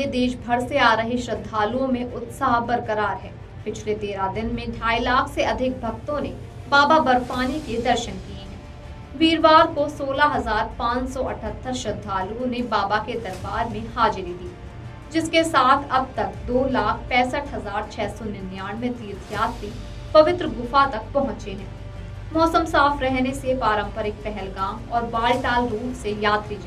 देश भर से आ रहे श्रद्धालुओं में उत्साह बरकरार है। पिछले 13 दिन में 2.5 लाख से अधिक भक्तों ने बाबा बर्फानी के दर्शन किए हैं। वीरवार को 16,578 श्रद्धालुओं ने बाबा के दरबार में हाजिरी दी, जिसके साथ अब तक 2,65,699 तीर्थयात्री पवित्र गुफा तक पहुंचे हैं। मौसम साफ रहने से पारंपरिक पहलगाम और बालटाल रूट से यात्री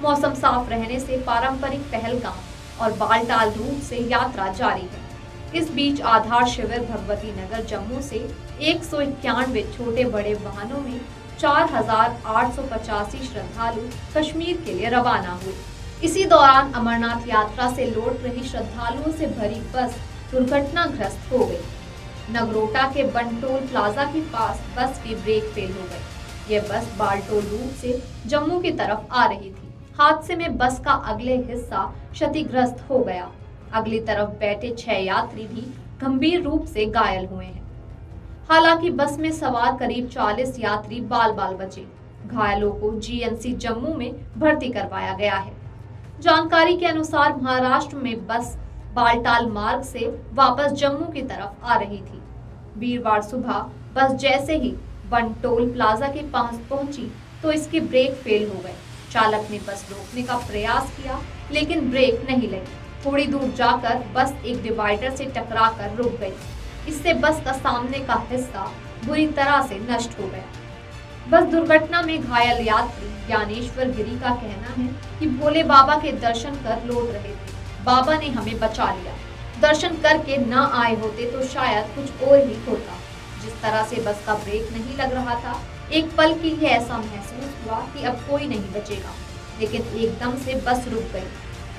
मौसम साफ रहने से पारंपरिक पहलगाम और बालटाल रूट से यात्रा जारी है। इस बीच आधार शिविर भगवती नगर जम्मू से 191 छोटे बड़े वाहनों में 4,885 श्रद्धालु कश्मीर के लिए रवाना हुए। इसी दौरान अमरनाथ यात्रा से लौट रही श्रद्धालुओं से भरी बस दुर्घटनाग्रस्त हो गई। नगरोटा के बंटोल प्लाजा के पास बस की ब्रेक फेल हो गई। यह बस बालटोल रूट से जम्मू की तरफ आ रही थी। हादसे में बस का अगले हिस्सा क्षतिग्रस्त हो गया। अगली तरफ बैठे 6 यात्री भी गंभीर रूप से घायल हुए हैं। हालांकि बस में सवार करीब 40 यात्री बाल बचे। घायलों को जीएमसी जम्मू में भर्ती करवाया गया है। जानकारी के अनुसार महाराष्ट्र में बस बालटाल मार्ग से वापस जम्मू की तरफ आ रही थी। वीरवार सुबह बस जैसे ही बंटोल प्लाजा के पास पहुंची तो इसकी ब्रेक फेल हो गई। चालक ने बस रोकने का प्रयास किया, लेकिन ब्रेक नहीं लगी। थोड़ी दूर जाकर बस एक डिवाइडर से टकराकर रुक गई। इससे बस का सामने का हिस्सा बुरी तरह से नष्ट हो गया। बस दुर्घटना में घायल यात्री ज्ञानेश्वर गिरी का कहना है कि भोले बाबा के दर्शन कर लौट रहे थे। बाबा ने हमें बचा लिया। दर्शन करके न आए होते तो शायद कुछ और ही होता। जिस तरह से बस का ब्रेक नहीं लग रहा था, एक पल के लिए ऐसा महसूस हुआ कि अब कोई नहीं बचेगा, लेकिन एकदम से बस रुक गई।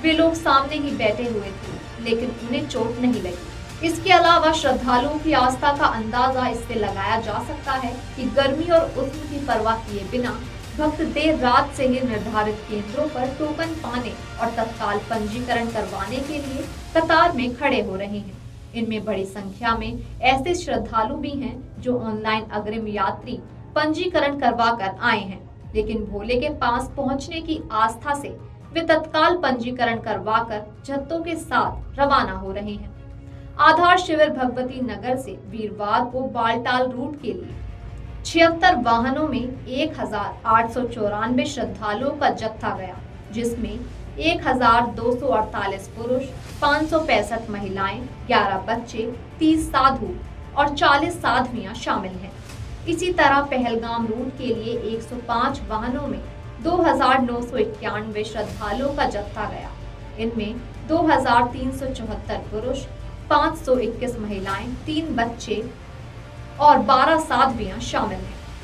वे लोग सामने ही बैठे हुए थे, लेकिन उन्हें चोट नहीं लगी। इसके अलावा श्रद्धालुओं की आस्था का अंदाजा इससे लगाया जा सकता है कि गर्मी और उष्ण की परवाह किए बिना भक्त देर रात से ही निर्धारित केंद्रों पर टोकन पाने और तत्काल पंजीकरण करवाने के लिए कतार में खड़े हो रहे हैं। इनमें बड़ी संख्या में ऐसे श्रद्धालु भी हैं जो ऑनलाइन अग्रिम यात्री पंजीकरण करवा कर आए हैं, लेकिन भोले के पास पहुंचने की आस्था से वे तत्काल पंजीकरण करवाकर जत्थों के साथ रवाना हो रहे हैं। आधार शिविर भगवती नगर से वीरवार को बालटाल रूट के लिए 76 वाहनों में 1,894 श्रद्धालुओं का जत्था गया, जिसमें 1,248 पुरुष, 565 महिलाएं, 11 बच्चे, 30 साधु और 40 साध्वियां शामिल हैं। इसी तरह पहलगाम रूट के लिए 105 वाहनों में 2,991 श्रद्धालुओं का जत्था गया। इनमें 2,374 पुरुष, 521 महिलाएं, 3 बच्चे और 12 साध्वियां शामिल हैं।